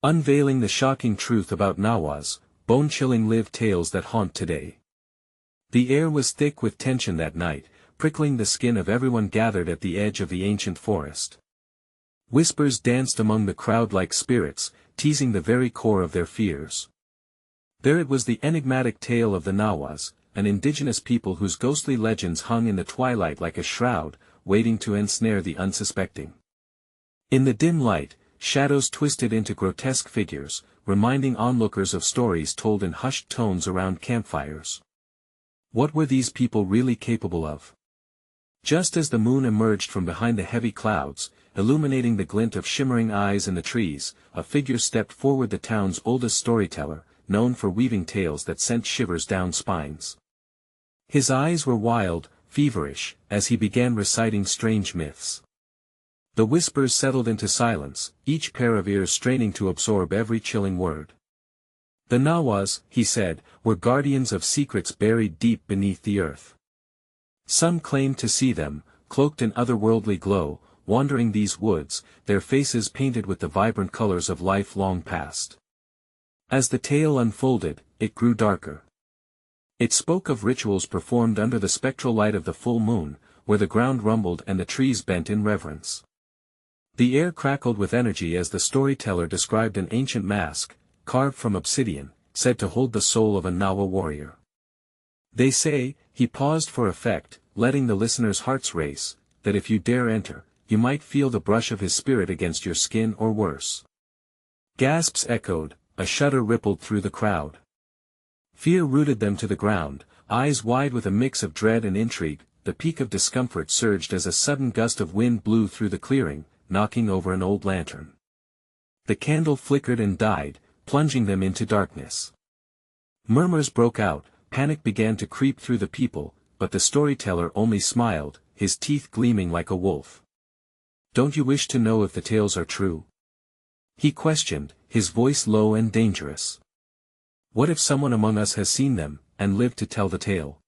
Unveiling the shocking truth about Nahuas, bone-chilling live tales that haunt today. The air was thick with tension that night, prickling the skin of everyone gathered at the edge of the ancient forest. Whispers danced among the crowd like spirits, teasing the very core of their fears. There it was, the enigmatic tale of the Nahuas, an indigenous people whose ghostly legends hung in the twilight like a shroud, waiting to ensnare the unsuspecting. In the dim light, shadows twisted into grotesque figures, reminding onlookers of stories told in hushed tones around campfires. What were these people really capable of? Just as the moon emerged from behind the heavy clouds, illuminating the glint of shimmering eyes in the trees, a figure stepped forward, the town's oldest storyteller, known for weaving tales that sent shivers down spines. His eyes were wild, feverish, as he began reciting strange myths. The whispers settled into silence, each pair of ears straining to absorb every chilling word. The Nahuas, he said, were guardians of secrets buried deep beneath the earth. Some claimed to see them, cloaked in otherworldly glow, wandering these woods, their faces painted with the vibrant colors of life long past. As the tale unfolded, it grew darker. It spoke of rituals performed under the spectral light of the full moon, where the ground rumbled and the trees bent in reverence. The air crackled with energy as the storyteller described an ancient mask, carved from obsidian, said to hold the soul of a Nahua warrior. They say, he paused for effect, letting the listeners' hearts race, that if you dare enter, you might feel the brush of his spirit against your skin or worse. Gasps echoed, a shudder rippled through the crowd. Fear rooted them to the ground, eyes wide with a mix of dread and intrigue. The peak of discomfort surged as a sudden gust of wind blew through the clearing, knocking over an old lantern. The candle flickered and died, plunging them into darkness. Murmurs broke out, panic began to creep through the people, but the storyteller only smiled, his teeth gleaming like a wolf. "Don't you wish to know if the tales are true?" he questioned, his voice low and dangerous. "What if someone among us has seen them, and lived to tell the tale?"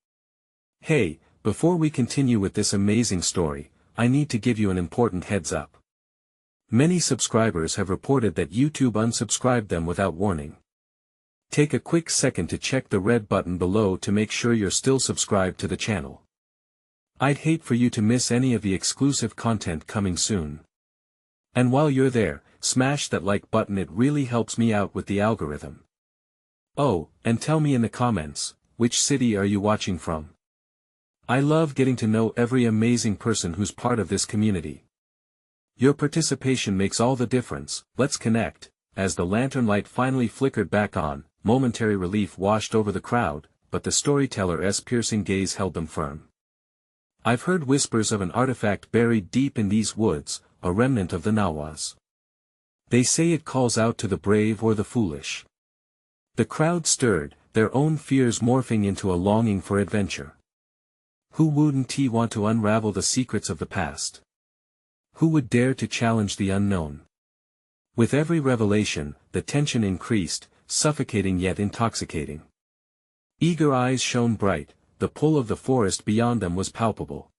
Hey, before we continue with this amazing story, I need to give you an important heads up. Many subscribers have reported that YouTube unsubscribed them without warning. Take a quick second to check the red button below to make sure you're still subscribed to the channel. I'd hate for you to miss any of the exclusive content coming soon. And while you're there, smash that like button, it really helps me out with the algorithm. Oh, and tell me in the comments, which city are you watching from? I love getting to know every amazing person who's part of this community. Your participation makes all the difference. Let's connect. As the lantern light finally flickered back on, momentary relief washed over the crowd, but the storyteller's piercing gaze held them firm. "I've heard whispers of an artifact buried deep in these woods, a remnant of the Nahuas. They say it calls out to the brave or the foolish." The crowd stirred, their own fears morphing into a longing for adventure. Who wouldn't want to unravel the secrets of the past? Who would dare to challenge the unknown? With every revelation, the tension increased, suffocating yet intoxicating. Eager eyes shone bright, the pull of the forest beyond them was palpable.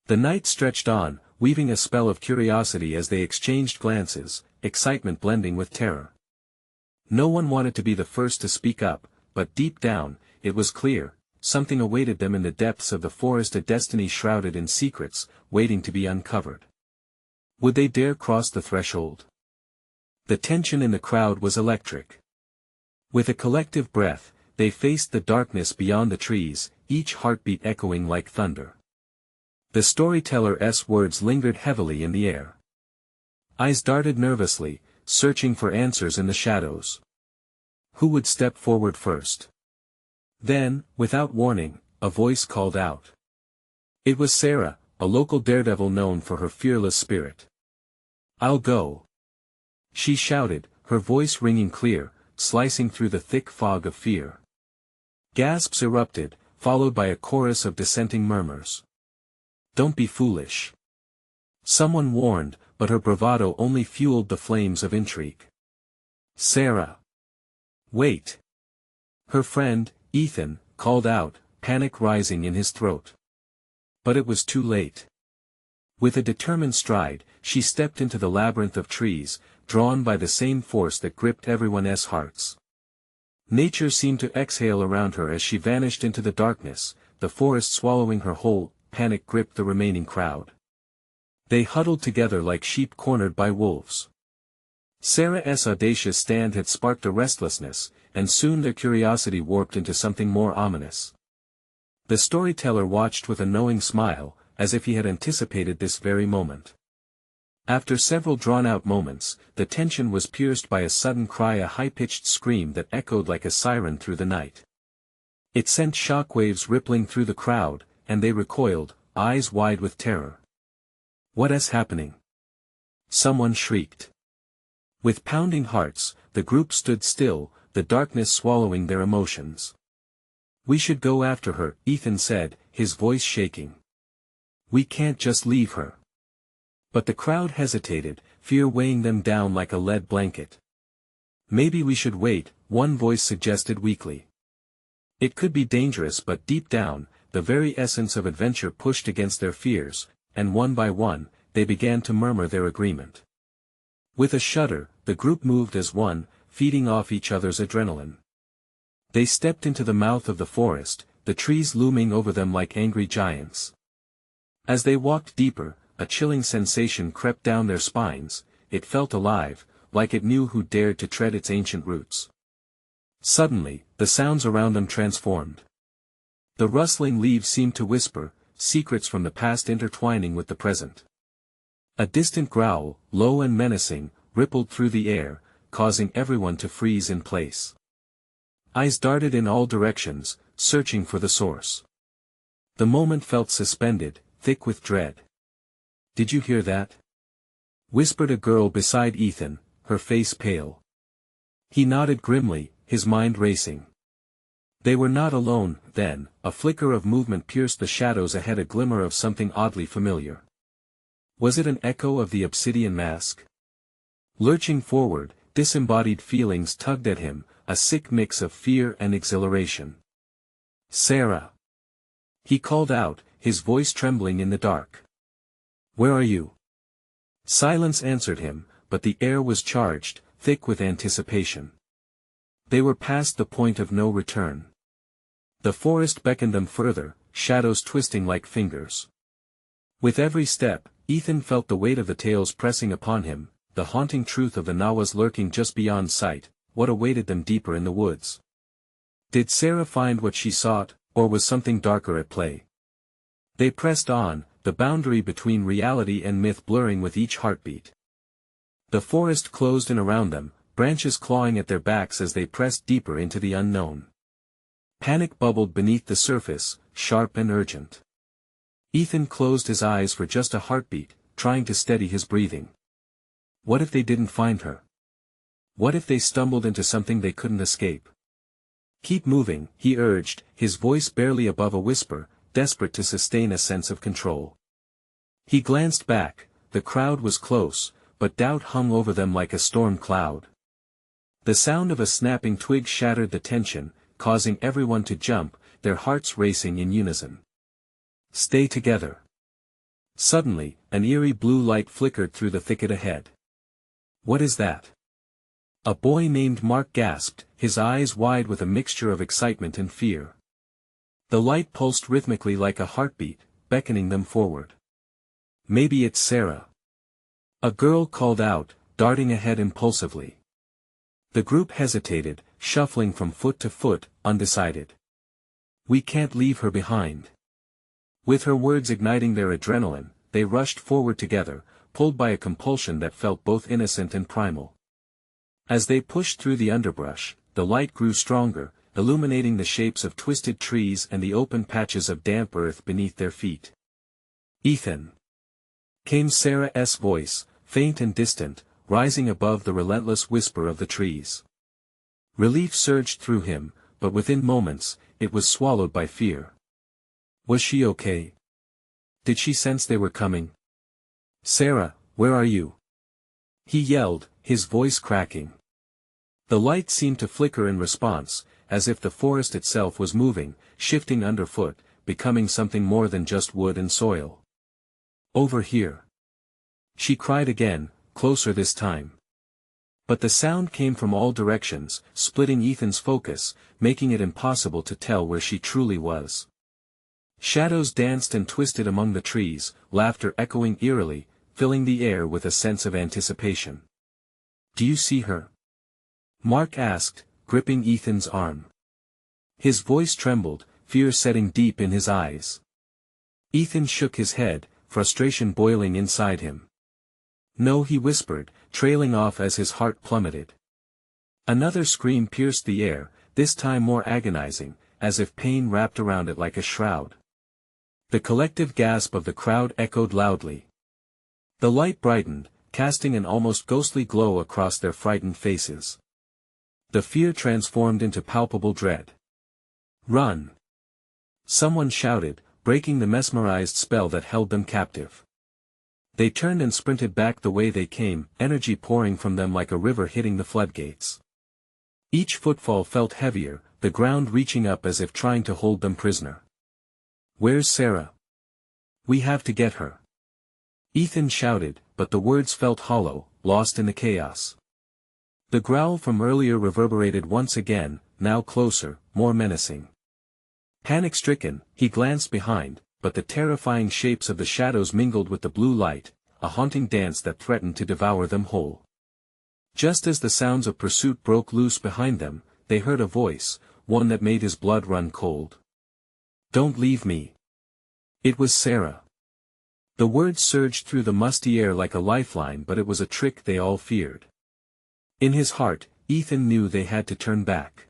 The night stretched on, weaving a spell of curiosity as they exchanged glances, excitement blending with terror. No one wanted to be the first to speak up, but deep down, it was clear, something awaited them in the depths of the forest, a destiny shrouded in secrets, waiting to be uncovered. Would they dare cross the threshold? The tension in the crowd was electric. With a collective breath, they faced the darkness beyond the trees, each heartbeat echoing like thunder. The storyteller's words lingered heavily in the air. Eyes darted nervously, searching for answers in the shadows. Who would step forward first? Then, without warning, a voice called out. It was Sarah, a local daredevil known for her fearless spirit. "I'll go," she shouted, her voice ringing clear, slicing through the thick fog of fear. Gasps erupted, followed by a chorus of dissenting murmurs. "Don't be foolish," someone warned, but her bravado only fueled the flames of intrigue. "Sarah, wait," her friend, Ethan, called out, panic rising in his throat. But it was too late. With a determined stride, she stepped into the labyrinth of trees, drawn by the same force that gripped everyone's hearts. Nature seemed to exhale around her as she vanished into the darkness, the forest swallowing her whole. Panic gripped the remaining crowd. They huddled together like sheep cornered by wolves. Sarah's audacious stand had sparked a restlessness, and soon their curiosity warped into something more ominous. The storyteller watched with a knowing smile, as if he had anticipated this very moment. After several drawn-out moments, the tension was pierced by a sudden cry, a high-pitched scream that echoed like a siren through the night. It sent shockwaves rippling through the crowd, and they recoiled, eyes wide with terror. "What is happening?" someone shrieked. With pounding hearts, the group stood still, the darkness swallowing their emotions. "We should go after her," Ethan said, his voice shaking. "We can't just leave her." But the crowd hesitated, fear weighing them down like a lead blanket. "Maybe we should wait," one voice suggested weakly. It could be dangerous, but deep down, the very essence of adventure pushed against their fears, and one by one, they began to murmur their agreement. With a shudder, the group moved as one, feeding off each other's adrenaline. They stepped into the mouth of the forest, the trees looming over them like angry giants. As they walked deeper, a chilling sensation crept down their spines. It felt alive, like it knew who dared to tread its ancient roots. Suddenly, the sounds around them transformed. The rustling leaves seemed to whisper, secrets from the past intertwining with the present. A distant growl, low and menacing, rippled through the air, causing everyone to freeze in place. Eyes darted in all directions, searching for the source. The moment felt suspended, thick with dread. "Did you hear that?" whispered a girl beside Ethan, her face pale. He nodded grimly, his mind racing. They were not alone, then. A flicker of movement pierced the shadows ahead, a glimmer of something oddly familiar. Was it an echo of the obsidian mask? Lurching forward, disembodied feelings tugged at him, a sick mix of fear and exhilaration. "Sarah!" he called out, his voice trembling in the dark. "Where are you?" Silence answered him, but the air was charged, thick with anticipation. They were past the point of no return. The forest beckoned them further, shadows twisting like fingers. With every step, Ethan felt the weight of the tales pressing upon him, the haunting truth of the Nahuas lurking just beyond sight. What awaited them deeper in the woods? Did Sarah find what she sought, or was something darker at play? They pressed on, the boundary between reality and myth blurring with each heartbeat. The forest closed in around them, branches clawing at their backs as they pressed deeper into the unknown. Panic bubbled beneath the surface, sharp and urgent. Ethan closed his eyes for just a heartbeat, trying to steady his breathing. What if they didn't find her? What if they stumbled into something they couldn't escape? "Keep moving," he urged, his voice barely above a whisper, desperate to sustain a sense of control. He glanced back, the crowd was close, but doubt hung over them like a storm cloud. The sound of a snapping twig shattered the tension, causing everyone to jump, their hearts racing in unison. "Stay together." Suddenly, an eerie blue light flickered through the thicket ahead. "What is that?" A boy named Mark gasped, his eyes wide with a mixture of excitement and fear. The light pulsed rhythmically like a heartbeat, beckoning them forward. "Maybe it's Sarah." A girl called out, darting ahead impulsively. The group hesitated, shuffling from foot to foot, undecided. "We can't leave her behind." With her words igniting their adrenaline, they rushed forward together, pulled by a compulsion that felt both innocent and primal. As they pushed through the underbrush, the light grew stronger, illuminating the shapes of twisted trees and the open patches of damp earth beneath their feet. "Ethan!" came Sarah's voice, faint and distant, rising above the relentless whisper of the trees. Relief surged through him, but within moments, it was swallowed by fear. Was she okay? Did she sense they were coming? "Sarah, where are you?" he yelled, his voice cracking. The light seemed to flicker in response, as if the forest itself was moving, shifting underfoot, becoming something more than just wood and soil. "Over here!" she cried again, closer this time. But the sound came from all directions, splitting Ethan's focus, making it impossible to tell where she truly was. Shadows danced and twisted among the trees, laughter echoing eerily, filling the air with a sense of anticipation. "Do you see her?" Mark asked, gripping Ethan's arm. His voice trembled, fear setting deep in his eyes. Ethan shook his head, frustration boiling inside him. "No," he whispered, trailing off as his heart plummeted. Another scream pierced the air, this time more agonizing, as if pain wrapped around it like a shroud. The collective gasp of the crowd echoed loudly. The light brightened, casting an almost ghostly glow across their frightened faces. The fear transformed into palpable dread. "Run!" someone shouted, breaking the mesmerized spell that held them captive. They turned and sprinted back the way they came, energy pouring from them like a river hitting the floodgates. Each footfall felt heavier, the ground reaching up as if trying to hold them prisoner. "Where's Sarah? We have to get her." Ethan shouted, but the words felt hollow, lost in the chaos. The growl from earlier reverberated once again, now closer, more menacing. Panic-stricken, he glanced behind, but the terrifying shapes of the shadows mingled with the blue light, a haunting dance that threatened to devour them whole. Just as the sounds of pursuit broke loose behind them, they heard a voice, one that made his blood run cold. "Don't leave me." It was Sarah. The words surged through the musty air like a lifeline, but it was a trick they all feared. In his heart, Ethan knew they had to turn back.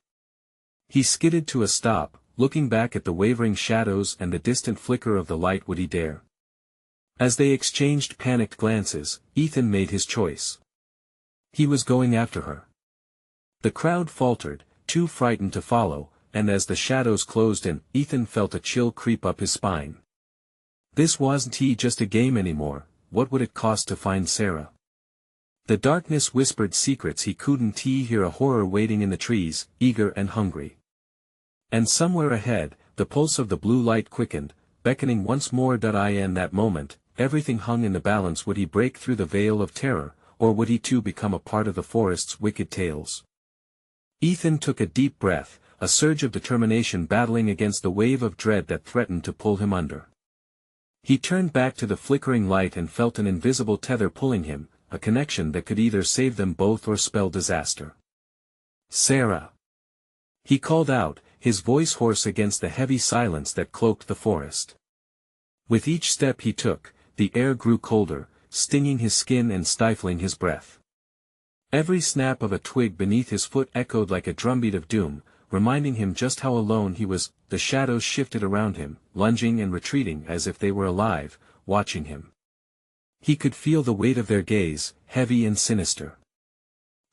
He skidded to a stop, looking back at the wavering shadows and the distant flicker of the light. Would he dare? As they exchanged panicked glances, Ethan made his choice. He was going after her. The crowd faltered, too frightened to follow, and as the shadows closed in, Ethan felt a chill creep up his spine. This wasn't just a game anymore. What would it cost to find Sarah? The darkness whispered secrets he couldn't hear, a horror waiting in the trees, eager and hungry. And somewhere ahead, the pulse of the blue light quickened, beckoning once more. In that moment, everything hung in the balance. Would he break through the veil of terror, or would he too become a part of the forest's wicked tales? Ethan took a deep breath, a surge of determination battling against the wave of dread that threatened to pull him under. He turned back to the flickering light and felt an invisible tether pulling him, a connection that could either save them both or spell disaster. "Sarah!" he called out, his voice hoarse against the heavy silence that cloaked the forest. With each step he took, the air grew colder, stinging his skin and stifling his breath. Every snap of a twig beneath his foot echoed like a drumbeat of doom, reminding him just how alone he was. The shadows shifted around him, lunging and retreating as if they were alive, watching him. He could feel the weight of their gaze, heavy and sinister.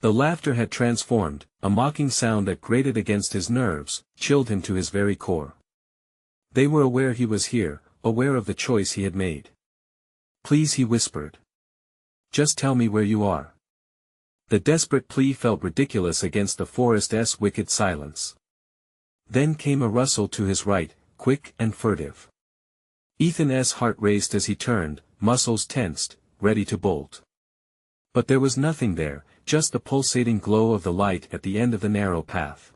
The laughter had transformed, a mocking sound that grated against his nerves, chilled him to his very core. They were aware he was here, aware of the choice he had made. "Please," he whispered. "Just tell me where you are." The desperate plea felt ridiculous against the forest's wicked silence. Then came a rustle to his right, quick and furtive. Ethan's heart raced as he turned, muscles tensed, ready to bolt. But there was nothing there, just the pulsating glow of the light at the end of the narrow path.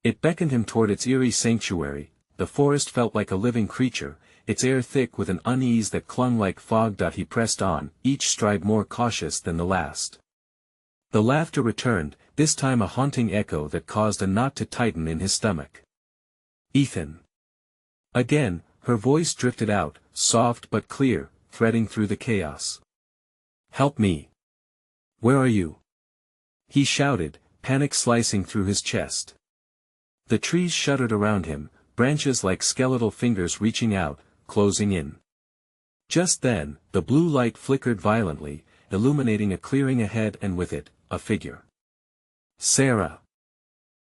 It beckoned him toward its eerie sanctuary. The forest felt like a living creature, its air thick with an unease that clung like fog. He pressed on, each stride more cautious than the last. The laughter returned, this time a haunting echo that caused a knot to tighten in his stomach. "Ethan!" Again, her voice drifted out, soft but clear, threading through the chaos. "Help me! Where are you?" he shouted, panic slicing through his chest. The trees shuddered around him, branches like skeletal fingers reaching out, closing in. Just then, the blue light flickered violently, illuminating a clearing ahead, and with it, a figure. "Sarah!"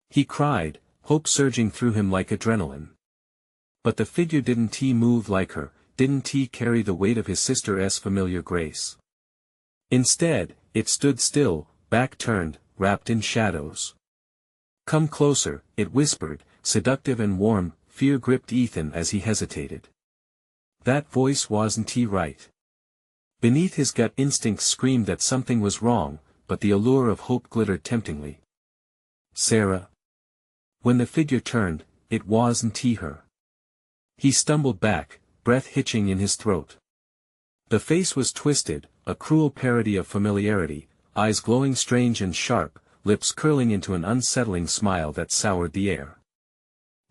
he cried, hope surging through him like adrenaline. But the figure didn't move like her, didn't carry the weight of his sister's familiar grace. Instead, it stood still, back turned, wrapped in shadows. "Come closer," it whispered, seductive and warm. Fear gripped Ethan as he hesitated. That voice wasn't right. Beneath his gut instincts screamed that something was wrong, but the allure of hope glittered temptingly. Sarah. When the figure turned, it wasn't her. He stumbled back, breath hitching in his throat. The face was twisted, a cruel parody of familiarity, eyes glowing strange and sharp, lips curling into an unsettling smile that soured the air.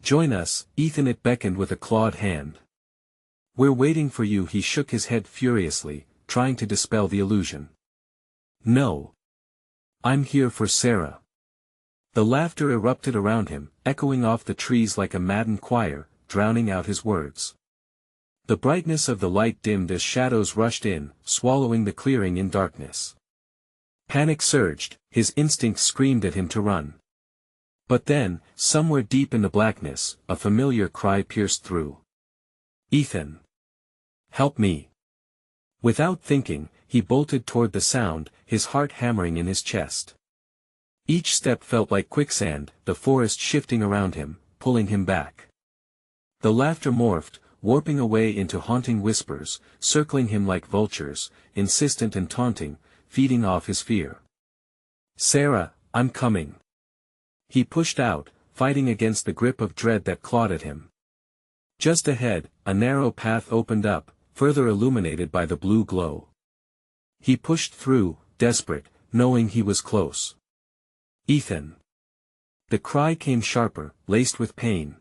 "Join us, Ethan," it beckoned with a clawed hand. "We're waiting for you." He shook his head furiously, trying to dispel the illusion. "No. I'm here for Sarah." The laughter erupted around him, echoing off the trees like a maddened choir, drowning out his words. The brightness of the light dimmed as shadows rushed in, swallowing the clearing in darkness. Panic surged, his instincts screamed at him to run. But then, somewhere deep in the blackness, a familiar cry pierced through. "Ethan! Help me!" Without thinking, he bolted toward the sound, his heart hammering in his chest. Each step felt like quicksand, the forest shifting around him, pulling him back. The laughter morphed, warping away into haunting whispers, circling him like vultures, insistent and taunting, feeding off his fear. "Sarah, I'm coming." He pushed out, fighting against the grip of dread that clawed at him. Just ahead, a narrow path opened up, further illuminated by the blue glow. He pushed through, desperate, knowing he was close. "Ethan!" The cry came sharper, laced with pain.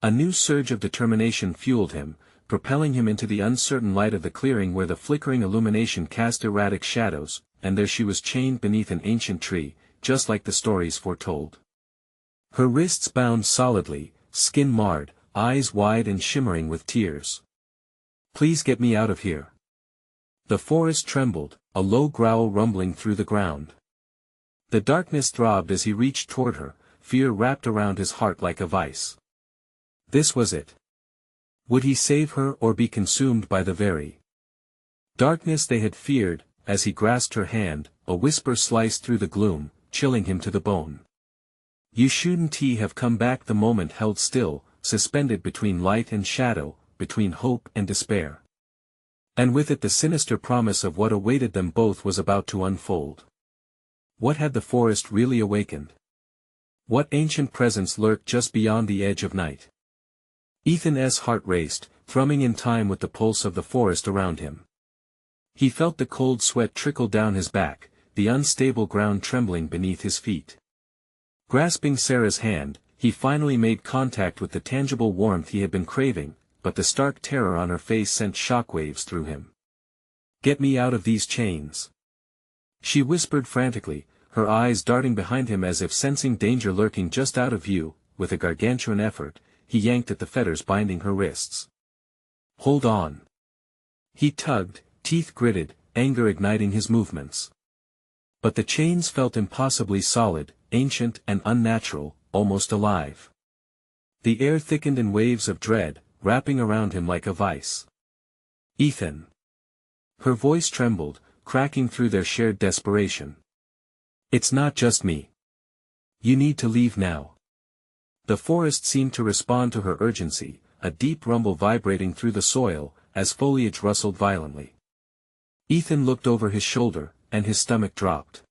A new surge of determination fueled him, propelling him into the uncertain light of the clearing where the flickering illumination cast erratic shadows, and there she was chained beneath an ancient tree, just like the stories foretold. Her wrists bound solidly, skin marred, eyes wide and shimmering with tears. "Please get me out of here." The forest trembled, a low growl rumbling through the ground. The darkness throbbed as he reached toward her, fear wrapped around his heart like a vice. This was it. Would he save her or be consumed by the very darkness they had feared? As he grasped her hand, a whisper sliced through the gloom, chilling him to the bone. "You shouldn't have come back." The moment held still, suspended between light and shadow, between hope and despair. And with it the sinister promise of what awaited them both was about to unfold. What had the forest really awakened? What ancient presence lurked just beyond the edge of night? Ethan's heart raced, thrumming in time with the pulse of the forest around him. He felt the cold sweat trickle down his back, the unstable ground trembling beneath his feet. Grasping Sarah's hand, he finally made contact with the tangible warmth he had been craving, but the stark terror on her face sent shockwaves through him. "Get me out of these chains!" she whispered frantically, her eyes darting behind him as if sensing danger lurking just out of view. With a gargantuan effort, he yanked at the fetters binding her wrists. "Hold on!" He tugged, teeth gritted, anger igniting his movements. But the chains felt impossibly solid, ancient and unnatural, almost alive. The air thickened in waves of dread, wrapping around him like a vice. "Ethan!" Her voice trembled, cracking through their shared desperation. "It's not just me. You need to leave now." The forest seemed to respond to her urgency, a deep rumble vibrating through the soil, as foliage rustled violently. Ethan looked over his shoulder, and his stomach dropped.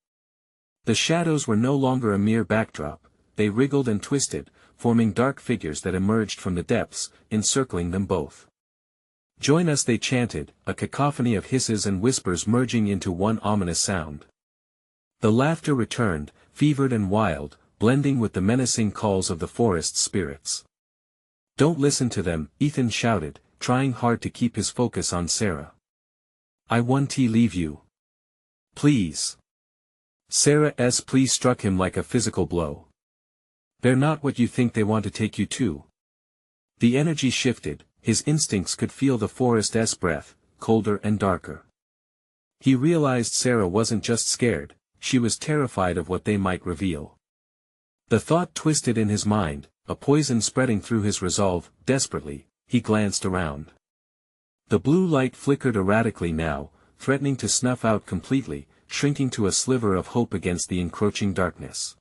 The shadows were no longer a mere backdrop, they wriggled and twisted, forming dark figures that emerged from the depths, encircling them both. "Join us," they chanted, a cacophony of hisses and whispers merging into one ominous sound. The laughter returned, fevered and wild, blending with the menacing calls of the forest's spirits. "Don't listen to them," Ethan shouted, trying hard to keep his focus on Sarah. "I want to leave you. Please." Sarah's plea struck him like a physical blow. "They're not what you think they want to take you to." The energy shifted, his instincts could feel the forest's breath, colder and darker. He realized Sarah wasn't just scared, she was terrified of what they might reveal. The thought twisted in his mind, a poison spreading through his resolve. Desperately, he glanced around. The blue light flickered erratically now, threatening to snuff out completely, shrinking to a sliver of hope against the encroaching darkness.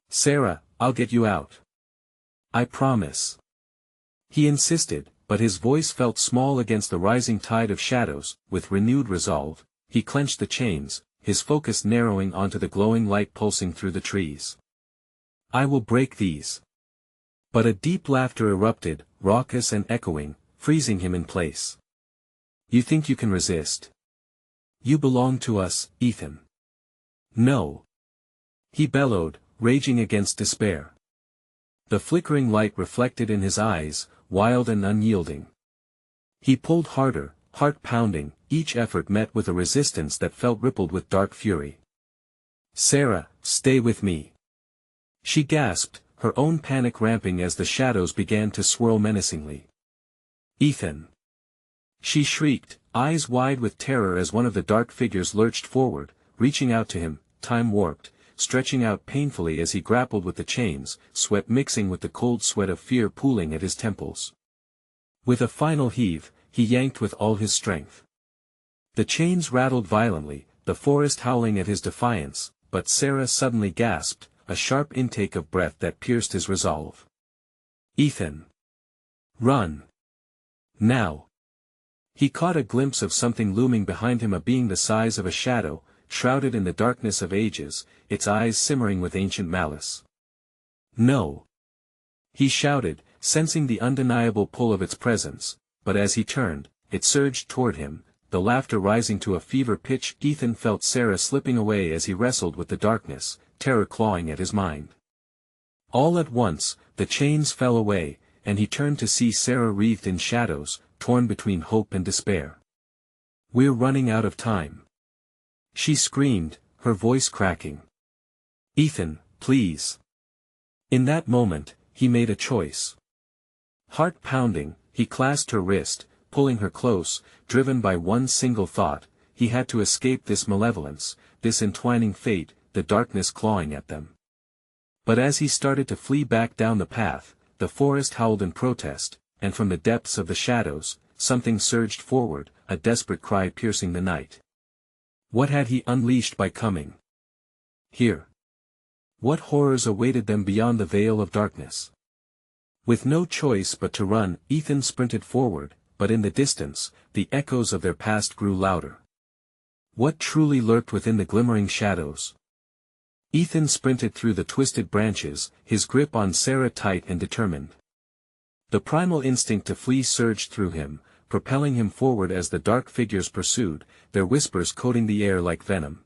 "Sarah, I'll get you out. I promise." He insisted, but his voice felt small against the rising tide of shadows. With renewed resolve, he clenched the chains, his focus narrowing onto the glowing light pulsing through the trees. "I will break these." But a deep laughter erupted, raucous and echoing, freezing him in place. "You think you can resist? You belong to us, Ethan." "No." He bellowed, raging against despair. The flickering light reflected in his eyes, wild and unyielding. He pulled harder, heart pounding, each effort met with a resistance that felt rippled with dark fury. "Sarah, stay with me." She gasped, her own panic ramping as the shadows began to swirl menacingly. "Ethan!" She shrieked, eyes wide with terror as one of the dark figures lurched forward, reaching out to him, time warped, stretching out painfully as he grappled with the chains, sweat mixing with the cold sweat of fear pooling at his temples. With a final heave, he yanked with all his strength. The chains rattled violently, the forest howling at his defiance, but Sarah suddenly gasped, a sharp intake of breath that pierced his resolve. "Ethan! Run! Now!" He caught a glimpse of something looming behind him, a being the size of a shadow, shrouded in the darkness of ages, its eyes simmering with ancient malice. "No!" He shouted, sensing the undeniable pull of its presence, but as he turned, it surged toward him, the laughter rising to a fever pitch. Ethan felt Sarah slipping away as he wrestled with the darkness, terror clawing at his mind. All at once, the chains fell away, and he turned to see Sarah wreathed in shadows, torn between hope and despair. "We're running out of time," she screamed, her voice cracking. "Ethan, please." In that moment, he made a choice. Heart pounding, he clasped her wrist, pulling her close, driven by one single thought: he had to escape this malevolence, this entwining fate, the darkness clawing at them. But as he started to flee back down the path, the forest howled in protest, and from the depths of the shadows, something surged forward, a desperate cry piercing the night. What had he unleashed by coming here? What horrors awaited them beyond the veil of darkness? With no choice but to run, Ethan sprinted forward, but in the distance, the echoes of their past grew louder. What truly lurked within the glimmering shadows? Ethan sprinted through the twisted branches, his grip on Sarah tight and determined. The primal instinct to flee surged through him, propelling him forward as the dark figures pursued, their whispers coating the air like venom.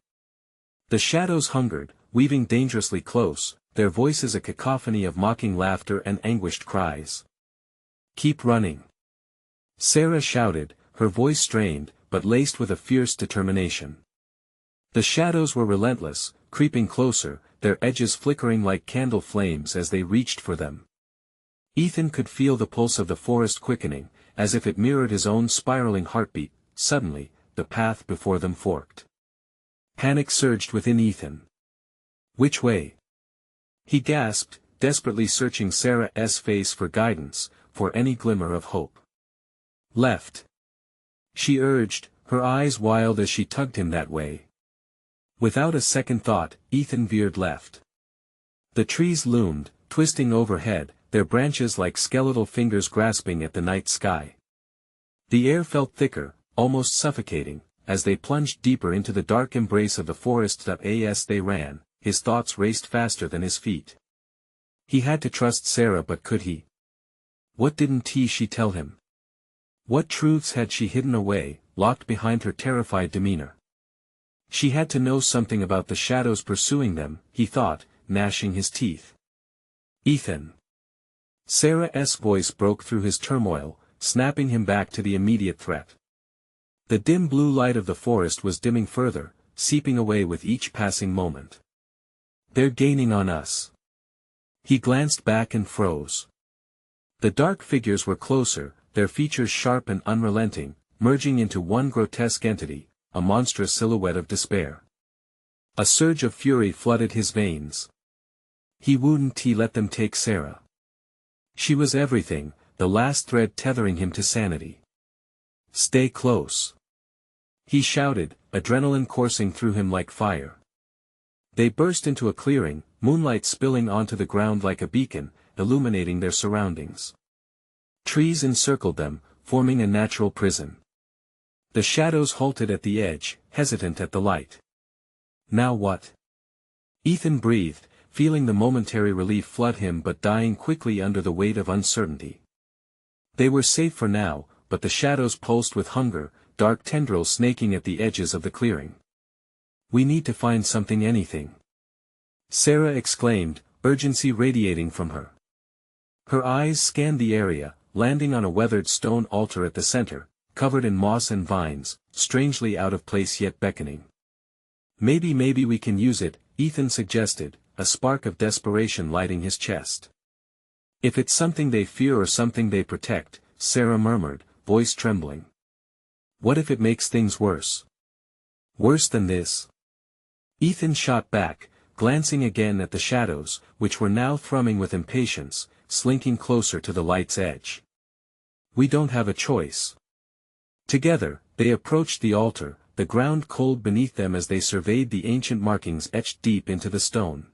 The shadows hungered, weaving dangerously close, their voices a cacophony of mocking laughter and anguished cries. "Keep running!" Sarah shouted, her voice strained, but laced with a fierce determination. The shadows were relentless, creeping closer, their edges flickering like candle flames as they reached for them. Ethan could feel the pulse of the forest quickening, as if it mirrored his own spiraling heartbeat. Suddenly, the path before them forked. Panic surged within Ethan. Which way? He gasped, desperately searching Sarah's face for guidance, for any glimmer of hope. "Left," she urged, her eyes wild as she tugged him that way. Without a second thought, Ethan veered left. The trees loomed, twisting overhead, their branches like skeletal fingers grasping at the night sky. The air felt thicker, almost suffocating, as they plunged deeper into the dark embrace of the forest. As they ran, his thoughts raced faster than his feet. He had to trust Sarah, but could he? What didn't she tell him? What truths had she hidden away, locked behind her terrified demeanor? She had to know something about the shadows pursuing them, he thought, gnashing his teeth. "Ethan!" Sarah's voice broke through his turmoil, snapping him back to the immediate threat. The dim blue light of the forest was dimming further, seeping away with each passing moment. "They're gaining on us." He glanced back and froze. The dark figures were closer, their features sharp and unrelenting, merging into one grotesque entity, a monstrous silhouette of despair. A surge of fury flooded his veins. He wouldn't let them take Sarah. She was everything, the last thread tethering him to sanity. "Stay close!" he shouted, adrenaline coursing through him like fire. They burst into a clearing, moonlight spilling onto the ground like a beacon, illuminating their surroundings. Trees encircled them, forming a natural prison. The shadows halted at the edge, hesitant at the light. Now what? Ethan breathed, feeling the momentary relief flood him but dying quickly under the weight of uncertainty. They were safe for now, but the shadows pulsed with hunger, dark tendrils snaking at the edges of the clearing. We need to find something, anything. Sarah exclaimed, urgency radiating from her. Her eyes scanned the area, landing on a weathered stone altar at the center, covered in moss and vines, strangely out of place yet beckoning. Maybe we can use it, Ethan suggested, a spark of desperation lighting his chest. If it's something they fear or something they protect, Sarah murmured, voice trembling. What if it makes things worse? Worse than this? Ethan shot back, glancing again at the shadows, which were now thrumming with impatience, slinking closer to the light's edge. We don't have a choice. Together, they approached the altar, the ground cold beneath them as they surveyed the ancient markings etched deep into the stone.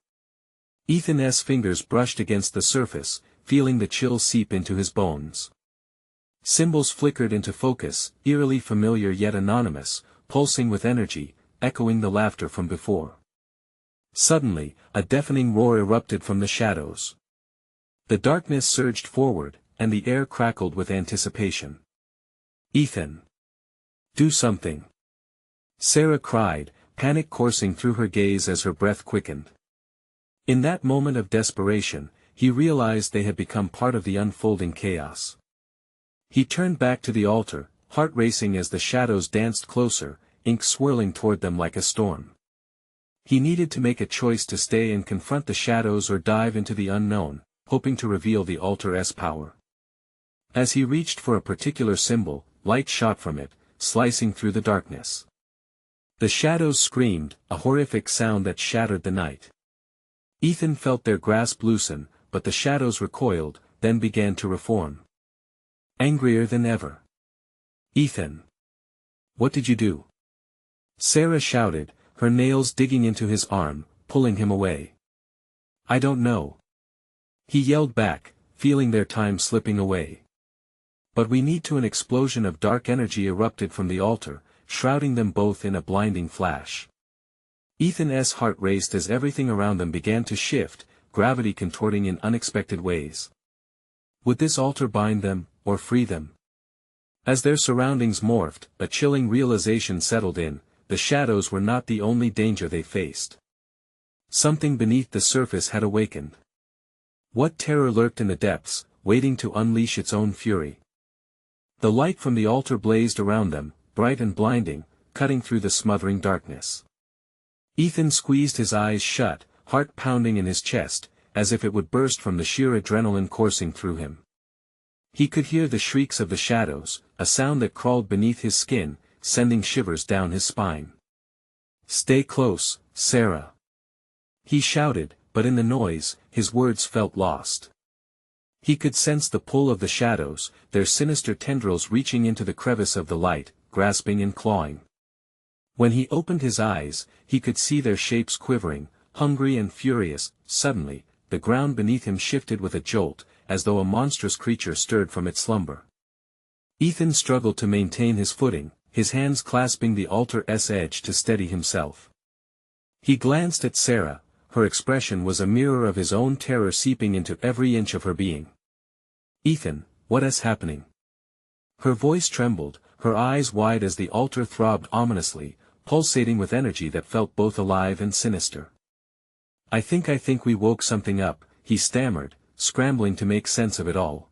Ethan's fingers brushed against the surface, feeling the chill seep into his bones. Symbols flickered into focus, eerily familiar yet anonymous, pulsing with energy, echoing the laughter from before. Suddenly, a deafening roar erupted from the shadows. The darkness surged forward, and the air crackled with anticipation. Ethan! Do something! Sarah cried, panic coursing through her gaze as her breath quickened. In that moment of desperation, he realized they had become part of the unfolding chaos. He turned back to the altar, heart racing as the shadows danced closer, ink swirling toward them like a storm. He needed to make a choice to stay and confront the shadows or dive into the unknown, hoping to reveal the altar's power. As he reached for a particular symbol, light shot from it, slicing through the darkness. The shadows screamed, a horrific sound that shattered the night. Ethan felt their grasp loosen, but the shadows recoiled, then began to reform. Angrier than ever. Ethan! What did you do? Sarah shouted, her nails digging into his arm, pulling him away. I don't know. He yelled back, feeling their time slipping away. But we need to. An explosion of dark energy erupted from the altar, shrouding them both in a blinding flash. Ethan's heart raced as everything around them began to shift, gravity contorting in unexpected ways. Would this altar bind them, or free them? As their surroundings morphed, a chilling realization settled in, the shadows were not the only danger they faced. Something beneath the surface had awakened. What terror lurked in the depths, waiting to unleash its own fury? The light from the altar blazed around them, bright and blinding, cutting through the smothering darkness. Ethan squeezed his eyes shut, heart pounding in his chest, as if it would burst from the sheer adrenaline coursing through him. He could hear the shrieks of the shadows, a sound that crawled beneath his skin, sending shivers down his spine. Stay close, Sarah. He shouted, but in the noise, his words felt lost. He could sense the pull of the shadows, their sinister tendrils reaching into the crevice of the light, grasping and clawing. When he opened his eyes, he could see their shapes quivering, hungry and furious. Suddenly, the ground beneath him shifted with a jolt, as though a monstrous creature stirred from its slumber. Ethan struggled to maintain his footing, his hands clasping the altar's edge to steady himself. He glanced at Sarah, her expression was a mirror of his own terror seeping into every inch of her being. Ethan, what is happening? Her voice trembled, her eyes wide as the altar throbbed ominously, pulsating with energy that felt both alive and sinister. I think we woke something up, he stammered, scrambling to make sense of it all.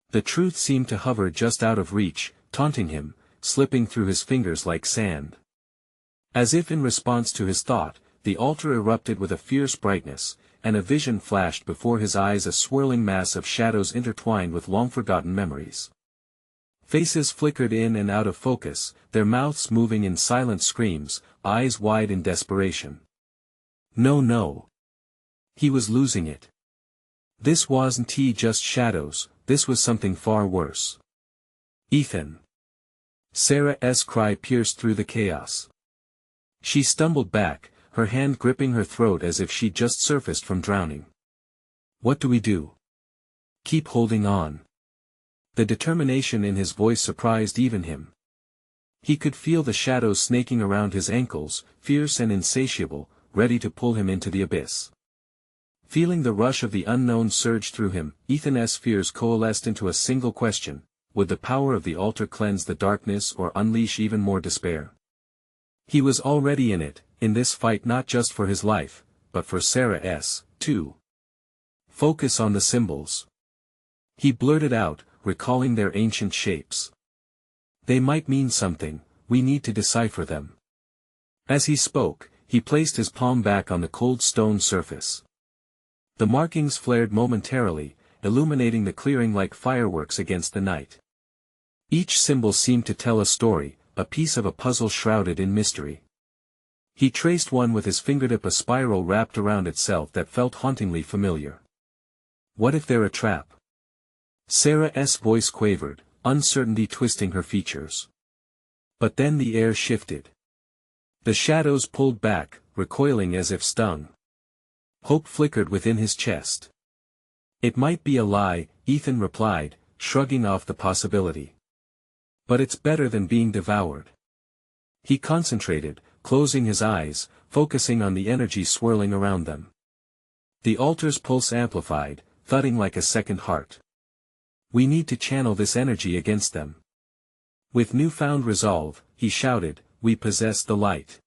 The truth seemed to hover just out of reach, taunting him, slipping through his fingers like sand. As if in response to his thought, the altar erupted with a fierce brightness, and a vision flashed before his eyes, a swirling mass of shadows intertwined with long-forgotten memories. Faces flickered in and out of focus, their mouths moving in silent screams, eyes wide in desperation. No. He was losing it. This wasn't just shadows, this was something far worse. Ethan. Sarah's cry pierced through the chaos. She stumbled back, her hand gripping her throat as if she'd just surfaced from drowning. What do we do? Keep holding on. The determination in his voice surprised even him. He could feel the shadows snaking around his ankles, fierce and insatiable, ready to pull him into the abyss. Feeling the rush of the unknown surge through him, Ethan's fears coalesced into a single question: would the power of the altar cleanse the darkness or unleash even more despair? He was already in it, in this fight, not just for his life, but for Sarah's, too. Focus on the symbols. He blurted out, recalling their ancient shapes. They might mean something, we need to decipher them. As he spoke, he placed his palm back on the cold stone surface. The markings flared momentarily, illuminating the clearing like fireworks against the night. Each symbol seemed to tell a story, a piece of a puzzle shrouded in mystery. He traced one with his fingertip, a spiral wrapped around itself that felt hauntingly familiar. What if they're a trap? Sarah's voice quavered, uncertainty twisting her features. But then the air shifted. The shadows pulled back, recoiling as if stung. Hope flickered within his chest. It might be a lie, Ethan replied, shrugging off the possibility. But it's better than being devoured. He concentrated, closing his eyes, focusing on the energy swirling around them. The altar's pulse amplified, thudding like a second heart. We need to channel this energy against them. With newfound resolve, he shouted, we possess the light.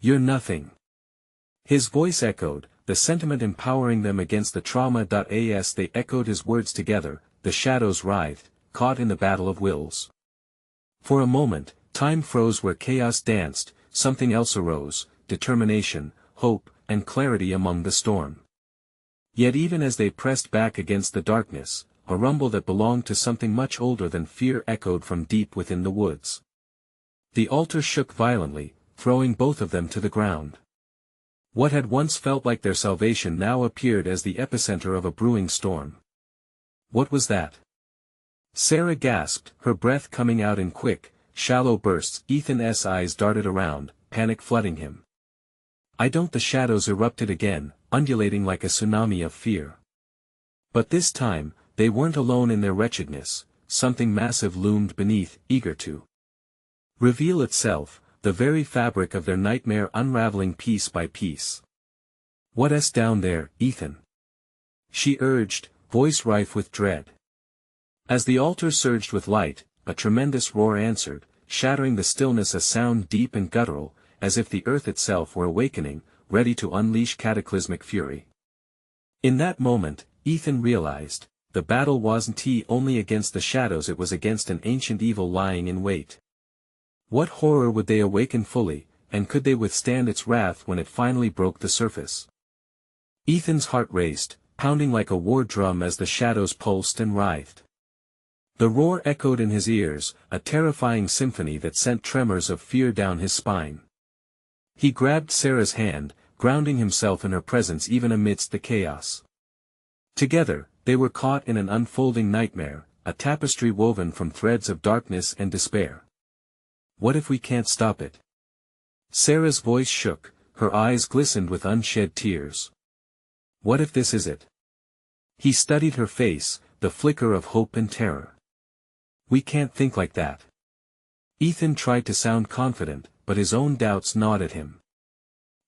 You're nothing. His voice echoed, the sentiment empowering them against the trauma. As they echoed his words together, the shadows writhed, caught in the battle of wills. For a moment, time froze where chaos danced, something else arose, determination, hope, and clarity among the storm. Yet even as they pressed back against the darkness, a rumble that belonged to something much older than fear echoed from deep within the woods. The altar shook violently, throwing both of them to the ground. What had once felt like their salvation now appeared as the epicenter of a brewing storm. What was that? Sarah gasped, her breath coming out in quick, shallow bursts. Ethan's eyes darted around, panic flooding him. The shadows erupted again, undulating like a tsunami of fear. But this time, they weren't alone in their wretchedness. Something massive loomed beneath, eager to reveal itself, the very fabric of their nightmare unraveling piece by piece. What's down there, Ethan? She urged, voice rife with dread. As the altar surged with light, a tremendous roar answered, shattering the stillness, a sound deep and guttural, as if the earth itself were awakening, ready to unleash cataclysmic fury. In that moment, Ethan realized, the battle wasn't only against the shadows, it was against an ancient evil lying in wait. What horror would they awaken fully, and could they withstand its wrath when it finally broke the surface? Ethan's heart raced, pounding like a war drum as the shadows pulsed and writhed. The roar echoed in his ears, a terrifying symphony that sent tremors of fear down his spine. He grabbed Sarah's hand, grounding himself in her presence even amidst the chaos. Together, they were caught in an unfolding nightmare, a tapestry woven from threads of darkness and despair. What if we can't stop it? Sarah's voice shook, her eyes glistened with unshed tears. What if this is it? He studied her face, the flicker of hope and terror. We can't think like that. Ethan tried to sound confident, but his own doubts gnawed at him.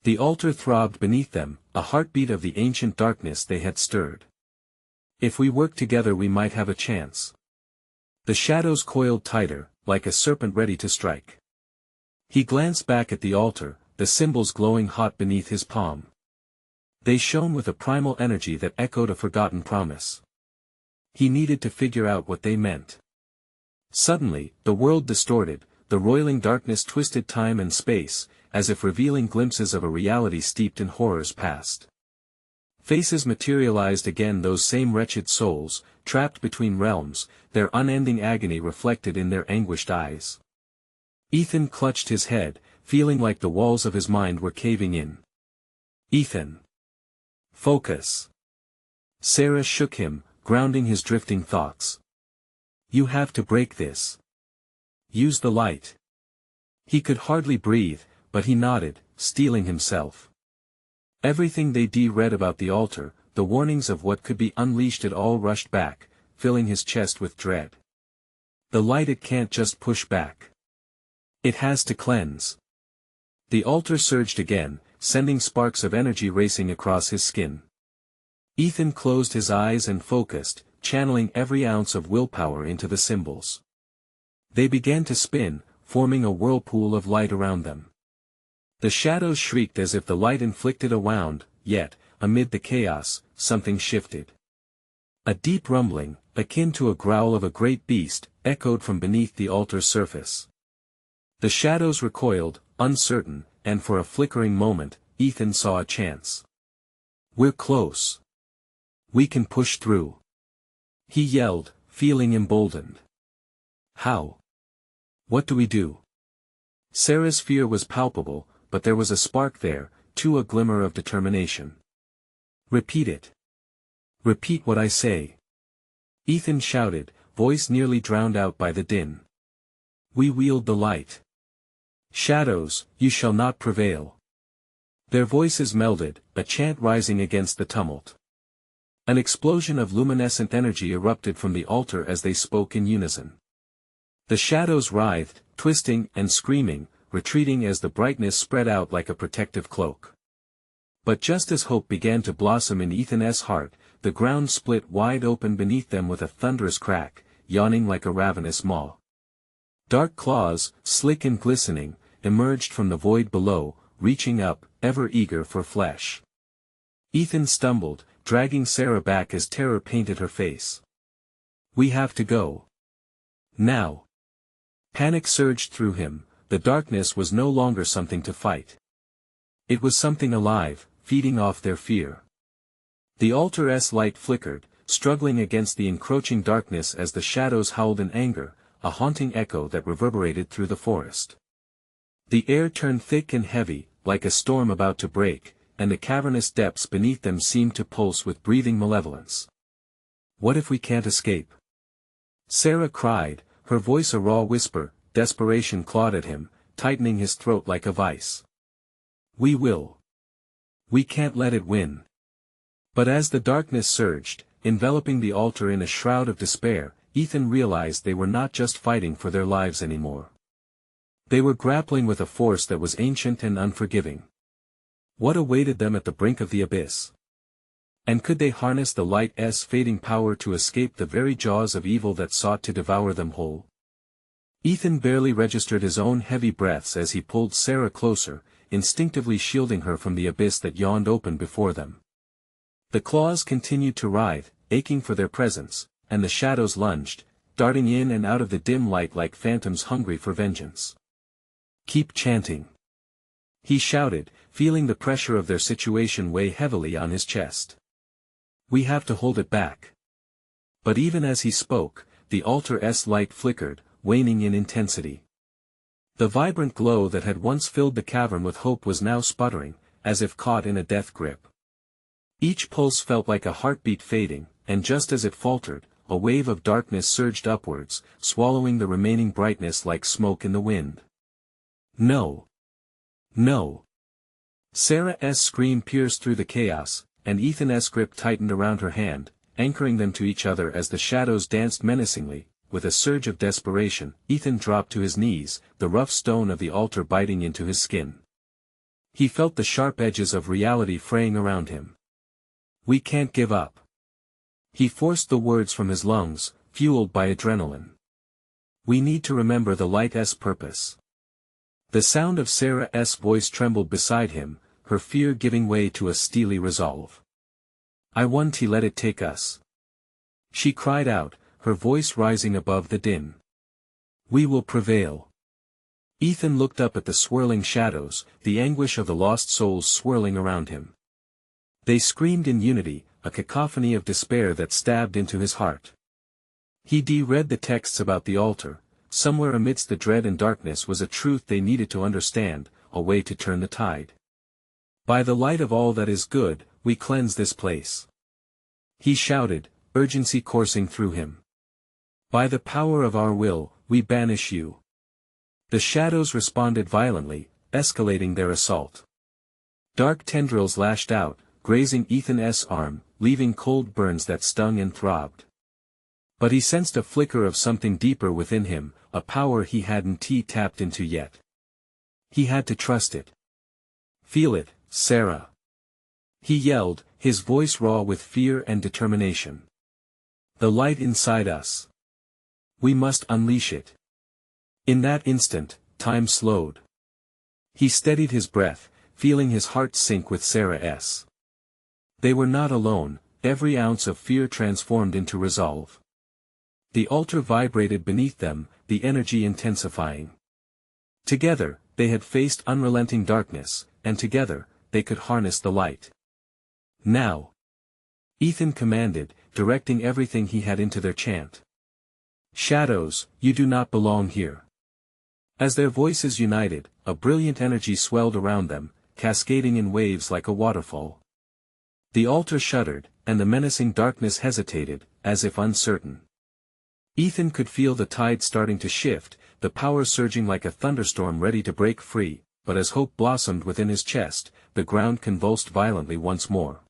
The altar throbbed beneath them, a heartbeat of the ancient darkness they had stirred. If we work together we might have a chance. The shadows coiled tighter, like a serpent ready to strike. He glanced back at the altar, the symbols glowing hot beneath his palm. They shone with a primal energy that echoed a forgotten promise. He needed to figure out what they meant. Suddenly, the world distorted, the roiling darkness twisted time and space, as if revealing glimpses of a reality steeped in horrors past. Faces materialized again, those same wretched souls, trapped between realms, their unending agony reflected in their anguished eyes. Ethan clutched his head, feeling like the walls of his mind were caving in. Ethan! Focus! Sarah shook him, grounding his drifting thoughts. You have to break this. Use the light. He could hardly breathe, but he nodded, steeling himself. Everything they read about the altar, the warnings of what could be unleashed, it all rushed back, filling his chest with dread. The light, it can't just push back. It has to cleanse. The altar surged again, sending sparks of energy racing across his skin. Ethan closed his eyes and focused, channeling every ounce of willpower into the symbols. They began to spin, forming a whirlpool of light around them. The shadows shrieked as if the light inflicted a wound, yet, amid the chaos, something shifted. A deep rumbling, akin to a growl of a great beast, echoed from beneath the altar's surface. The shadows recoiled, uncertain, and for a flickering moment, Ethan saw a chance. "We're close. We can push through," he yelled, feeling emboldened. "How? What do we do?" Sarah's fear was palpable, but there was a spark there, too, a glimmer of determination. "Repeat it. Repeat what I say," Ethan shouted, voice nearly drowned out by the din. "We wield the light. Shadows, you shall not prevail." Their voices melded, a chant rising against the tumult. An explosion of luminescent energy erupted from the altar as they spoke in unison. The shadows writhed, twisting and screaming, retreating as the brightness spread out like a protective cloak. But just as hope began to blossom in Ethan's heart, the ground split wide open beneath them with a thunderous crack, yawning like a ravenous maw. Dark claws, slick and glistening, emerged from the void below, reaching up, ever eager for flesh. Ethan stumbled, dragging Sarah back as terror painted her face. "We have to go. Now." Panic surged through him. The darkness was no longer something to fight. It was something alive, feeding off their fear. The altar's light flickered, struggling against the encroaching darkness as the shadows howled in anger, a haunting echo that reverberated through the forest. The air turned thick and heavy, like a storm about to break, and the cavernous depths beneath them seemed to pulse with breathing malevolence. "What if we can't escape?" Sarah cried, her voice a raw whisper. Desperation clawed at him, tightening his throat like a vice. "We will. We can't let it win." But as the darkness surged, enveloping the altar in a shroud of despair, Ethan realized they were not just fighting for their lives anymore. They were grappling with a force that was ancient and unforgiving. What awaited them at the brink of the abyss? And could they harness the light's fading power to escape the very jaws of evil that sought to devour them whole? Ethan barely registered his own heavy breaths as he pulled Sarah closer, instinctively shielding her from the abyss that yawned open before them. The claws continued to writhe, aching for their presence, and the shadows lunged, darting in and out of the dim light like phantoms hungry for vengeance. "Keep chanting," he shouted, feeling the pressure of their situation weigh heavily on his chest. "We have to hold it back." But even as he spoke, the altar's light flickered, waning in intensity. The vibrant glow that had once filled the cavern with hope was now sputtering, as if caught in a death grip. Each pulse felt like a heartbeat fading, and just as it faltered, a wave of darkness surged upwards, swallowing the remaining brightness like smoke in the wind. "No! No!" Sarah's scream pierced through the chaos, and Ethan's grip tightened around her hand, anchoring them to each other as the shadows danced menacingly. With a surge of desperation, Ethan dropped to his knees, the rough stone of the altar biting into his skin. He felt the sharp edges of reality fraying around him. "We can't give up." He forced the words from his lungs, fueled by adrenaline. "We need to remember the light's purpose." The sound of Sarah's voice trembled beside him, her fear giving way to a steely resolve. "I won't let it take us," she cried out, her voice rising above the din. "We will prevail." Ethan looked up at the swirling shadows, the anguish of the lost souls swirling around him. They screamed in unity, a cacophony of despair that stabbed into his heart. He read the texts about the altar. Somewhere amidst the dread and darkness was a truth they needed to understand, a way to turn the tide. "By the light of all that is good, we cleanse this place," he shouted, urgency coursing through him. "By the power of our will, we banish you." The shadows responded violently, escalating their assault. Dark tendrils lashed out, grazing Ethan's arm, leaving cold burns that stung and throbbed. But he sensed a flicker of something deeper within him, a power he hadn't tapped into yet. He had to trust it. Feel it, Sarah. He yelled, his voice raw with fear and determination. The light inside us. We must unleash it. In that instant, time slowed. He steadied his breath, feeling his heart sink with Sarah's. They were not alone, every ounce of fear transformed into resolve. The altar vibrated beneath them, the energy intensifying. Together, they had faced unrelenting darkness, and together, they could harness the light. Now. Ethan commanded, directing everything he had into their chant. Shadows, you do not belong here. As their voices united, a brilliant energy swelled around them, cascading in waves like a waterfall. The altar shuddered, and the menacing darkness hesitated, as if uncertain. Ethan could feel the tide starting to shift, the power surging like a thunderstorm ready to break free, but as hope blossomed within his chest, the ground convulsed violently once more.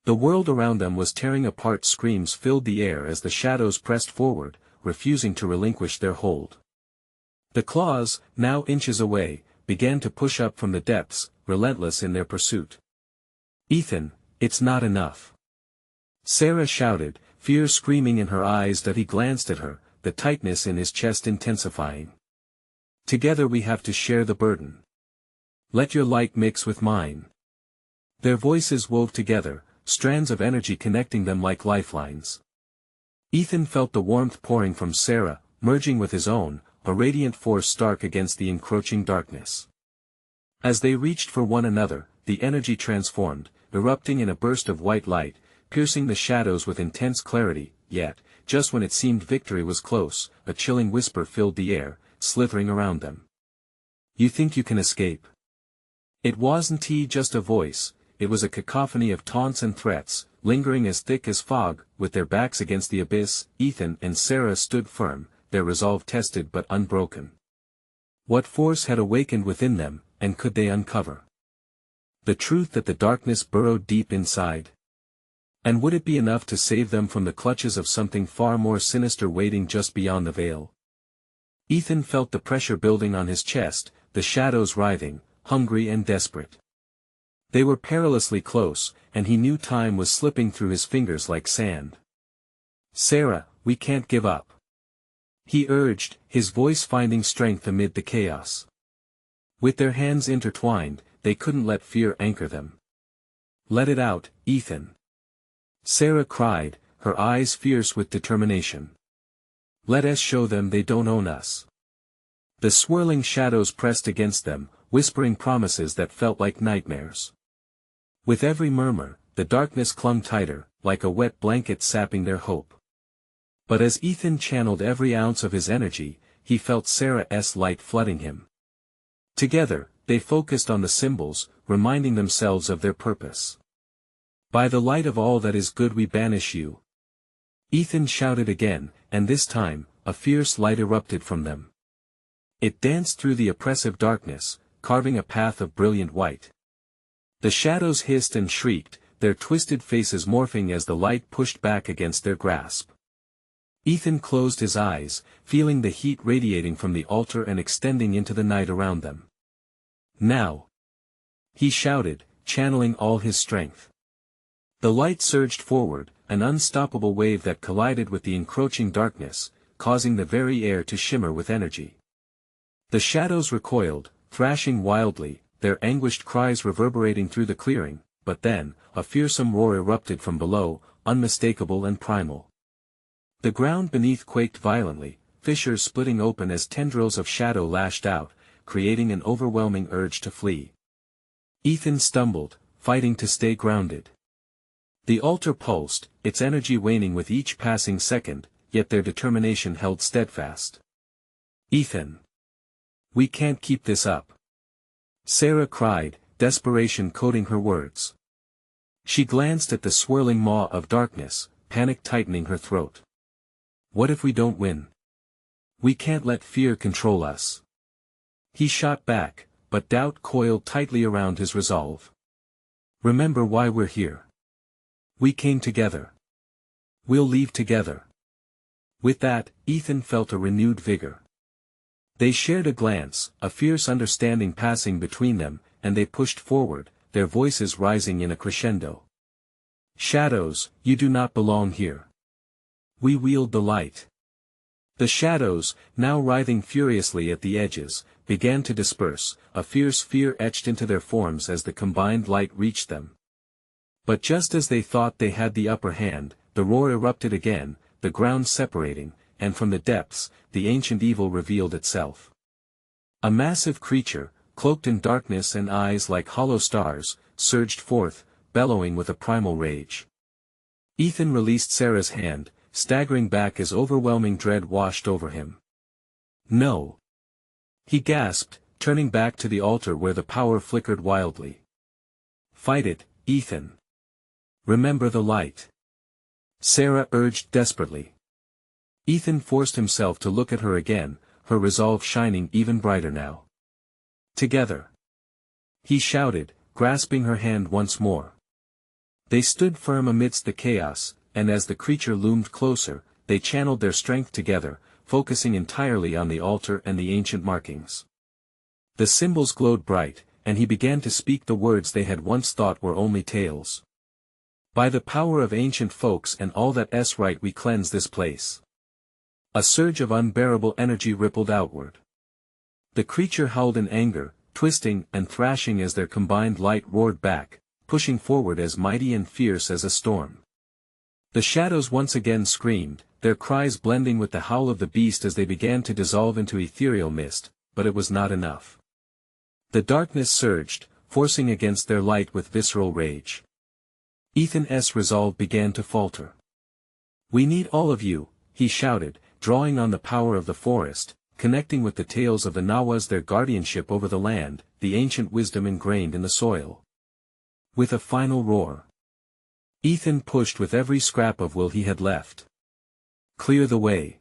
The world around them was tearing apart. Screams filled the air as the shadows pressed forward, refusing to relinquish their hold. The claws, now inches away, began to push up from the depths, relentless in their pursuit. Ethan, it's not enough. Sarah shouted, fear screaming in her eyes. That he glanced at her, the tightness in his chest intensifying. Together we have to share the burden. Let your light mix with mine. Their voices wove together, strands of energy connecting them like lifelines. Ethan felt the warmth pouring from Sarah, merging with his own, a radiant force stark against the encroaching darkness. As they reached for one another, the energy transformed, erupting in a burst of white light, piercing the shadows with intense clarity, yet, just when it seemed victory was close, a chilling whisper filled the air, slithering around them. You think you can escape? It wasn't just a voice, it was a cacophony of taunts and threats, lingering as thick as fog. With their backs against the abyss, Ethan and Sarah stood firm, their resolve tested but unbroken. What force had awakened within them, and could they uncover the truth that the darkness burrowed deep inside? And would it be enough to save them from the clutches of something far more sinister waiting just beyond the veil? Ethan felt the pressure building on his chest, the shadows writhing, hungry and desperate. They were perilously close, and he knew time was slipping through his fingers like sand. Sarah, we can't give up. He urged, his voice finding strength amid the chaos. With their hands intertwined, they couldn't let fear anchor them. Let it out, Ethan. Sarah cried, her eyes fierce with determination. Let us show them they don't own us. The swirling shadows pressed against them, whispering promises that felt like nightmares. With every murmur, the darkness clung tighter, like a wet blanket sapping their hope. But as Ethan channeled every ounce of his energy, he felt Sarah's light flooding him. Together, they focused on the symbols, reminding themselves of their purpose. By the light of all that is good we banish you. Ethan shouted again, and this time, a fierce light erupted from them. It danced through the oppressive darkness, carving a path of brilliant white. The shadows hissed and shrieked, their twisted faces morphing as the light pushed back against their grasp. Ethan closed his eyes, feeling the heat radiating from the altar and extending into the night around them. Now! He shouted, channeling all his strength. The light surged forward, an unstoppable wave that collided with the encroaching darkness, causing the very air to shimmer with energy. The shadows recoiled, thrashing wildly, their anguished cries reverberating through the clearing, but then, a fearsome roar erupted from below, unmistakable and primal. The ground beneath quaked violently, fissures splitting open as tendrils of shadow lashed out, creating an overwhelming urge to flee. Ethan stumbled, fighting to stay grounded. The altar pulsed, its energy waning with each passing second, yet their determination held steadfast. Ethan! We can't keep this up. Sarah cried, desperation coating her words. She glanced at the swirling maw of darkness, panic tightening her throat. What if we don't win? We can't let fear control us. He shot back, but doubt coiled tightly around his resolve. Remember why we're here. We came together. We'll leave together. With that, Ethan felt a renewed vigor. They shared a glance, a fierce understanding passing between them, and they pushed forward, their voices rising in a crescendo. Shadows, you do not belong here. We wield the light. The shadows, now writhing furiously at the edges, began to disperse, a fierce fear etched into their forms as the combined light reached them. But just as they thought they had the upper hand, the roar erupted again, the ground separating, and from the depths, the ancient evil revealed itself. A massive creature, cloaked in darkness and eyes like hollow stars, surged forth, bellowing with a primal rage. Ethan released Sarah's hand, staggering back as overwhelming dread washed over him. No! He gasped, turning back to the altar where the power flickered wildly. Fight it, Ethan. Remember the light. Sarah urged desperately. Ethan forced himself to look at her again, her resolve shining even brighter now. Together. He shouted, grasping her hand once more. They stood firm amidst the chaos, and as the creature loomed closer, they channeled their strength together, focusing entirely on the altar and the ancient markings. The symbols glowed bright, and he began to speak the words they had once thought were only tales. By the power of ancient folks and all that's right, we cleanse this place. A surge of unbearable energy rippled outward. The creature howled in anger, twisting and thrashing as their combined light roared back, pushing forward as mighty and fierce as a storm. The shadows once again screamed, their cries blending with the howl of the beast as they began to dissolve into ethereal mist, but it was not enough. The darkness surged, forcing against their light with visceral rage. Ethan's resolve began to falter. We need all of you, he shouted, drawing on the power of the forest, connecting with the tales of the Nahuas, their guardianship over the land, the ancient wisdom ingrained in the soil. With a final roar, Ethan pushed with every scrap of will he had left. Clear the way.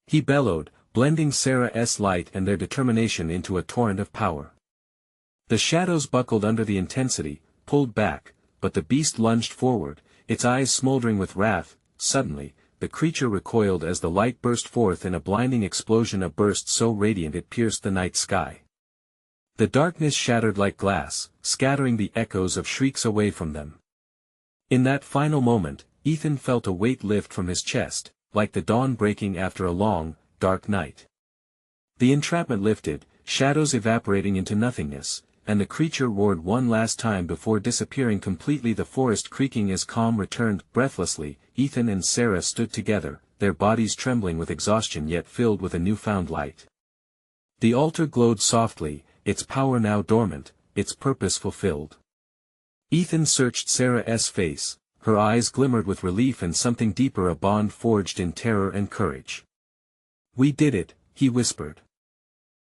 He bellowed, blending Sarah's light and their determination into a torrent of power. The shadows buckled under the intensity, pulled back, but the beast lunged forward, its eyes smoldering with wrath. Suddenly, the creature recoiled as the light burst forth in a blinding explosion, a burst so radiant it pierced the night sky. The darkness shattered like glass, scattering the echoes of shrieks away from them. In that final moment, Ethan felt a weight lift from his chest, like the dawn breaking after a long, dark night. The entrapment lifted, shadows evaporating into nothingness, and the creature roared one last time before disappearing completely, the forest creaking as calm returned. Breathlessly, Ethan and Sarah stood together, their bodies trembling with exhaustion yet filled with a newfound light. The altar glowed softly, its power now dormant, its purpose fulfilled. Ethan searched Sarah's face, her eyes glimmered with relief and something deeper, a bond forged in terror and courage. We did it, he whispered.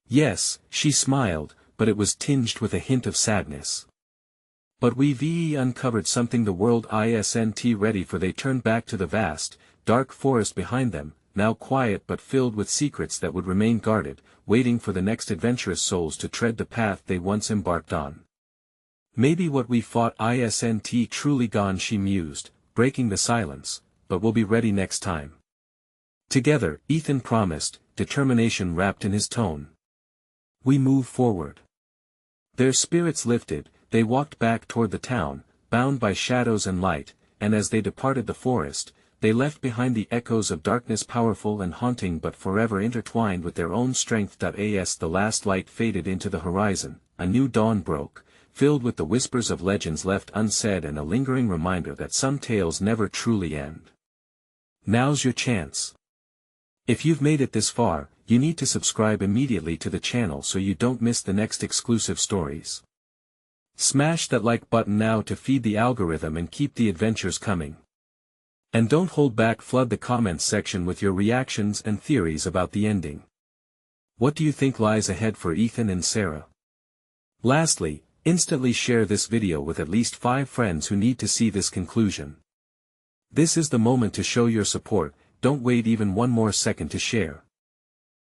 Yes, she smiled, but it was tinged with a hint of sadness. But we've uncovered something the world isn't ready for. They turned back to the vast, dark forest behind them, now quiet but filled with secrets that would remain guarded, waiting for the next adventurous souls to tread the path they once embarked on. Maybe what we fought isn't truly gone, she mused, breaking the silence, but we'll be ready next time. Together, Ethan promised, determination wrapped in his tone. We move forward. Their spirits lifted, they walked back toward the town, bound by shadows and light, and as they departed the forest, they left behind the echoes of darkness, powerful and haunting but forever intertwined with their own strength. As the last light faded into the horizon, a new dawn broke, filled with the whispers of legends left unsaid and a lingering reminder that some tales never truly end. Now's your chance. If you've made it this far, you need to subscribe immediately to the channel so you don't miss the next exclusive stories. Smash that like button now to feed the algorithm and keep the adventures coming. And don't hold back, flood the comments section with your reactions and theories about the ending. What do you think lies ahead for Ethan and Sarah? Lastly, instantly share this video with at least 5 friends who need to see this conclusion. This is the moment to show your support, don't wait even one more second to share.